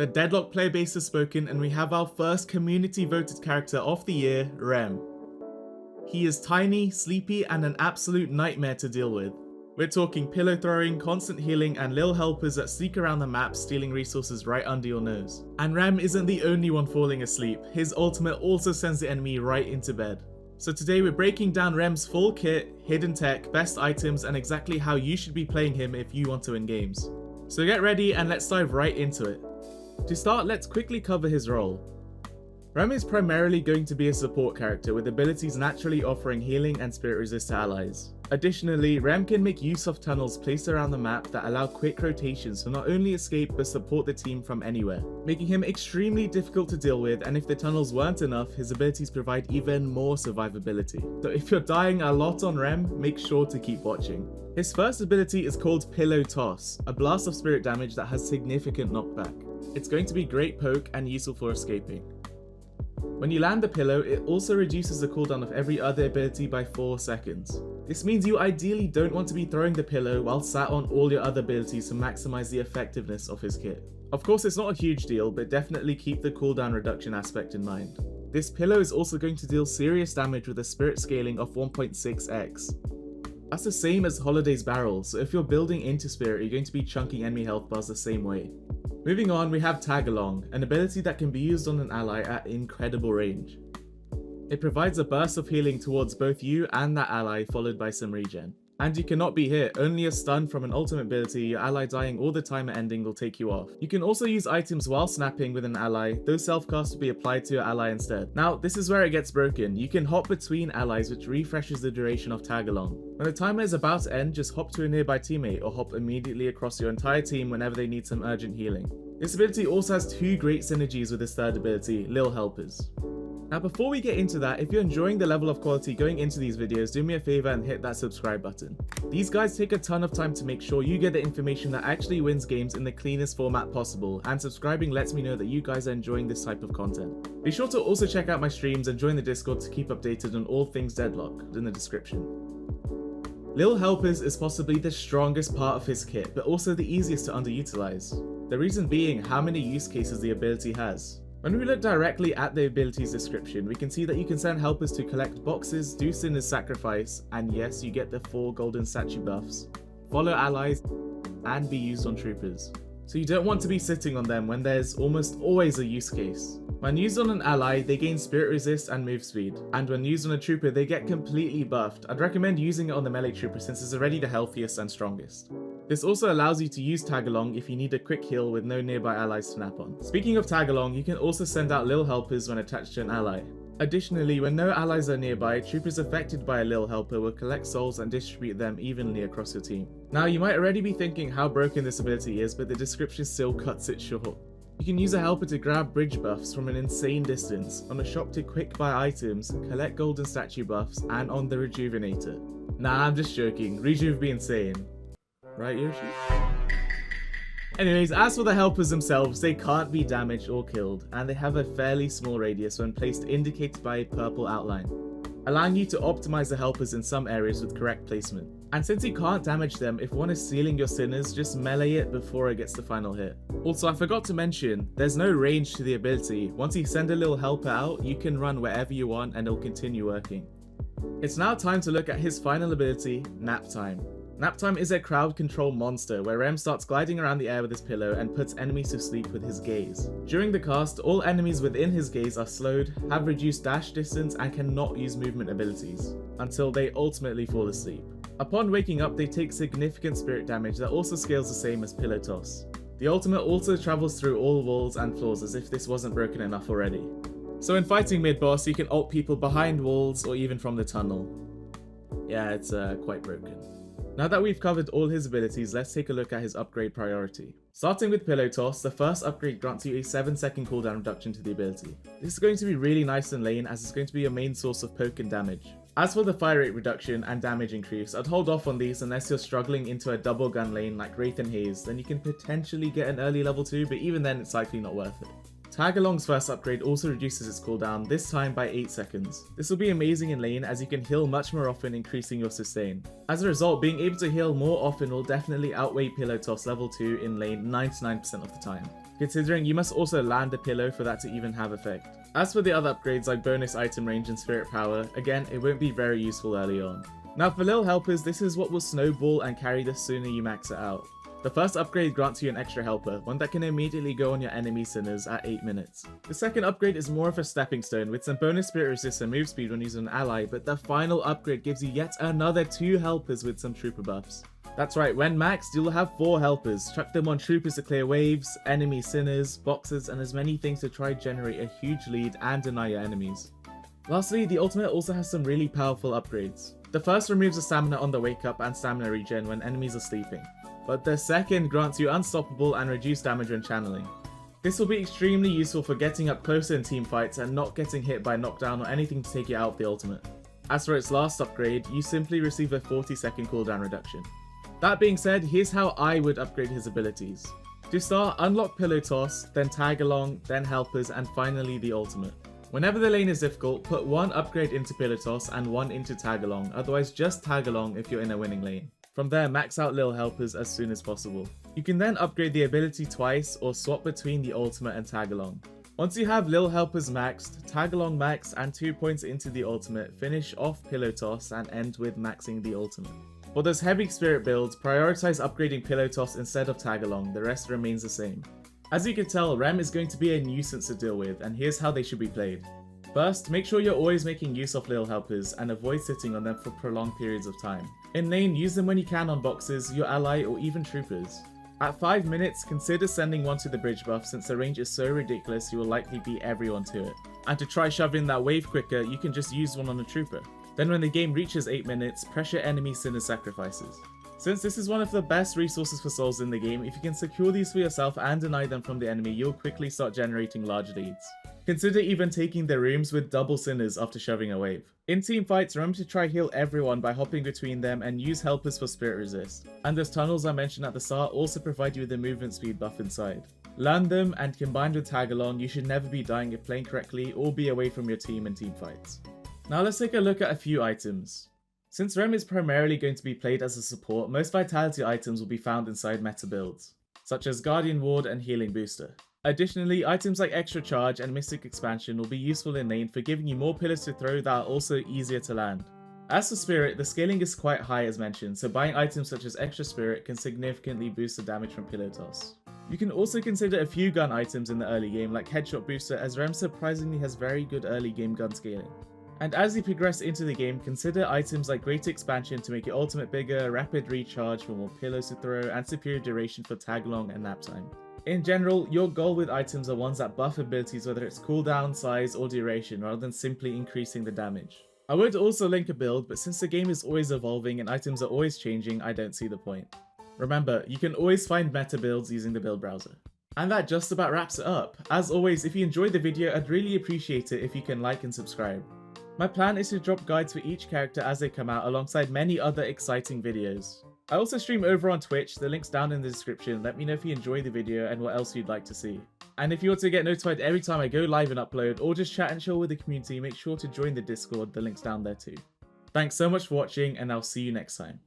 The Deadlock player base has spoken and we have our first community voted character of the year, Rem. He is tiny, sleepy and an absolute nightmare to deal with. We're talking pillow throwing, constant healing and Lil Helpers that sneak around the map stealing resources right under your nose. And Rem isn't the only one falling asleep, his ultimate also sends the enemy right into bed. So today we're breaking down Rem's full kit, hidden tech, best items and exactly how you should be playing him if you want to win games. So get ready and let's dive right into it. To start, let's quickly cover his role. Rem is primarily going to be a support character with abilities naturally offering healing and spirit resist to allies. Additionally, Rem can make use of tunnels placed around the map that allow quick rotations to not only escape but support the team from anywhere, making him extremely difficult to deal with, and if the tunnels weren't enough, his abilities provide even more survivability. So if you're dying a lot on Rem, make sure to keep watching. His first ability is called Pillow Toss, a blast of spirit damage that has significant knockback. It's going to be great poke and useful for escaping. When you land the pillow, it also reduces the cooldown of every other ability by 4 seconds. This means you ideally don't want to be throwing the pillow while sat on all your other abilities to maximize the effectiveness of his kit. Of course it's not a huge deal, but definitely keep the cooldown reduction aspect in mind. This pillow is also going to deal serious damage with a spirit scaling of 1.6x. That's the same as Holiday's barrel, so if you're building into spirit you're going to be chunking enemy health bars the same way. Moving on, we have Tag Along, an ability that can be used on an ally at incredible range. It provides a burst of healing towards both you and that ally followed by some regen. And you cannot be hit, only a stun from an ultimate ability, your ally dying all the time at ending will take you off. You can also use items while snapping with an ally, those self-casts will be applied to your ally instead. Now, this is where it gets broken. You can hop between allies which refreshes the duration of Tag Along. When the timer is about to end, just hop to a nearby teammate or hop immediately across your entire team whenever they need some urgent healing. This ability also has 2 great synergies with his third ability, Lil Helpers. Now before we get into that, if you're enjoying the level of quality going into these videos, do me a favor and hit that subscribe button. These guys take a ton of time to make sure you get the information that actually wins games in the cleanest format possible, and subscribing lets me know that you guys are enjoying this type of content. Be sure to also check out my streams and join the Discord to keep updated on all things Deadlock, in the description. Lil Helpers is possibly the strongest part of his kit, but also the easiest to underutilize. The reason being how many use cases the ability has. When we look directly at the ability's description, we can see that you can send helpers to collect boxes, do Sinner's Sacrifice, and yes, you get the 4 golden statue buffs, follow allies, and be used on troopers. So you don't want to be sitting on them when there's almost always a use case. When used on an ally, they gain spirit resist and move speed, and when used on a trooper, they get completely buffed. I'd recommend using it on the melee trooper since it's already the healthiest and strongest. This also allows you to use Tag Along if you need a quick heal with no nearby allies to snap on. Speaking of Tag Along, you can also send out Lil Helpers when attached to an ally. Additionally, when no allies are nearby, troopers affected by a Lil Helper will collect souls and distribute them evenly across your team. Now you might already be thinking how broken this ability is, but the description still cuts it short. You can use a helper to grab bridge buffs from an insane distance, on a shop to quick buy items, collect golden statue buffs, and on the rejuvenator. Nah, I'm just joking, rejuve be insane. Right, Yoshi? Anyways, as for the helpers themselves, they can't be damaged or killed, and they have a fairly small radius when placed indicated by a purple outline, allowing you to optimize the helpers in some areas with correct placement. And since you can't damage them, if one is stealing your Sinners, just melee it before it gets the final hit. Also, I forgot to mention, there's no range to the ability. Once you send a little helper out, you can run wherever you want and it'll continue working. It's now time to look at his final ability, Naptime. Naptime is a crowd control monster where Rem starts gliding around the air with his pillow and puts enemies to sleep with his gaze. During the cast, all enemies within his gaze are slowed, have reduced dash distance and cannot use movement abilities, until they ultimately fall asleep. Upon waking up, they take significant spirit damage that also scales the same as Pillow Toss. The ultimate also travels through all walls and floors as if this wasn't broken enough already. So in fighting mid-boss, you can ult people behind walls or even from the tunnel. Yeah, it's quite broken. Now that we've covered all his abilities, let's take a look at his upgrade priority. Starting with Pillow Toss, the first upgrade grants you a 7-second cooldown reduction to the ability. This is going to be really nice in lane as it's going to be your main source of poke and damage. As for the fire rate reduction and damage increase, I'd hold off on these unless you're struggling into a double gun lane like Wraith and Haze, then you can potentially get an early level 2, but even then it's likely not worth it. Tag Along's first upgrade also reduces its cooldown, this time by 8 seconds. This will be amazing in lane as you can heal much more often, increasing your sustain. As a result, being able to heal more often will definitely outweigh Pillow Toss level 2 in lane 99% of the time. considering you must also land a pillow for that to even have effect. As for the other upgrades like bonus item range and spirit power, again it won't be very useful early on. Now for Lil Helpers, this is what will snowball and carry the sooner you max it out. The first upgrade grants you an extra helper, one that can immediately go on your enemy sinners at 8 minutes. The second upgrade is more of a stepping stone with some bonus spirit resist and move speed when using an ally, but the final upgrade gives you yet another 2 helpers with some trooper buffs. That's right, when maxed you'll have 4 helpers, chuck them on troopers to clear waves, enemy sinners, boxes and as many things to try generate a huge lead and deny your enemies. Lastly, the ultimate also has some really powerful upgrades. The first removes the stamina on the wake up and stamina regen when enemies are sleeping, but the second grants you unstoppable and reduced damage when channeling. This will be extremely useful for getting up closer in team fights and not getting hit by knockdown or anything to take you out of the ultimate. As for its last upgrade, you simply receive a 40-second cooldown reduction. That being said, here's how I would upgrade his abilities. To start, unlock Pillow Toss, then Tag Along, then Helpers, and finally the ultimate. Whenever the lane is difficult, put 1 upgrade into Pillow Toss and 1 into Tag Along, otherwise just Tag Along if you're in a winning lane. From there, max out Lil Helpers as soon as possible. You can then upgrade the ability twice or swap between the ultimate and Tag Along. Once you have Lil Helpers maxed, Tag Along maxed and 2 points into the ultimate, finish off Pillow Toss and end with maxing the ultimate. For those heavy spirit builds, prioritize upgrading Pillow Toss instead of Tag Along, the rest remains the same. As you can tell, Rem is going to be a nuisance to deal with, and here's how they should be played. First, make sure you're always making use of Lil Helpers and avoid sitting on them for prolonged periods of time. In lane, use them when you can on boxes, your ally or even troopers. At 5 minutes, consider sending one to the bridge buff since the range is so ridiculous you will likely beat everyone to it. And to try shoving that wave quicker, you can just use one on a trooper. Then when the game reaches 8 minutes, pressure enemy sinner sacrifices. Since this is one of the best resources for souls in the game, if you can secure these for yourself and deny them from the enemy, you'll quickly start generating large leads. Consider even taking the rooms with double sinners after shoving a wave. In team fights, remember to try heal everyone by hopping between them and use helpers for spirit resist. And those tunnels I mentioned at the start also provide you with a movement speed buff inside. Learn them, and combined with tag along, you should never be dying if playing correctly or be away from your team in team fights. Now let's take a look at a few items. Since Rem is primarily going to be played as a support, most vitality items will be found inside meta builds, such as Guardian Ward and Healing Booster. Additionally, items like Extra Charge and Mystic Expansion will be useful in lane for giving you more pillars to throw that are also easier to land. As for Spirit, the scaling is quite high as mentioned, so buying items such as Extra Spirit can significantly boost the damage from Pillow Toss. You can also consider a few gun items in the early game like Headshot Booster, as Rem surprisingly has very good early game gun scaling. And as you progress into the game, consider items like Greater Expansion to make your ultimate bigger, Rapid Recharge for more pillows to throw, and Superior Duration for tag along and Naptime. In general, your goal with items are ones that buff abilities, whether it's cooldown, size, or duration, rather than simply increasing the damage. I would also link a build, but since the game is always evolving and items are always changing, I don't see the point. Remember, you can always find meta builds using the build browser. And that just about wraps it up. As always, if you enjoyed the video, I'd really appreciate it if you can like and subscribe. My plan is to drop guides for each character as they come out alongside many other exciting videos. I also stream over on Twitch, the link's down in the description. Let me know if you enjoyed the video and what else you'd like to see. And if you want to get notified every time I go live and upload, or just chat and chill with the community, make sure to join the Discord, the link's down there too. Thanks so much for watching, and I'll see you next time.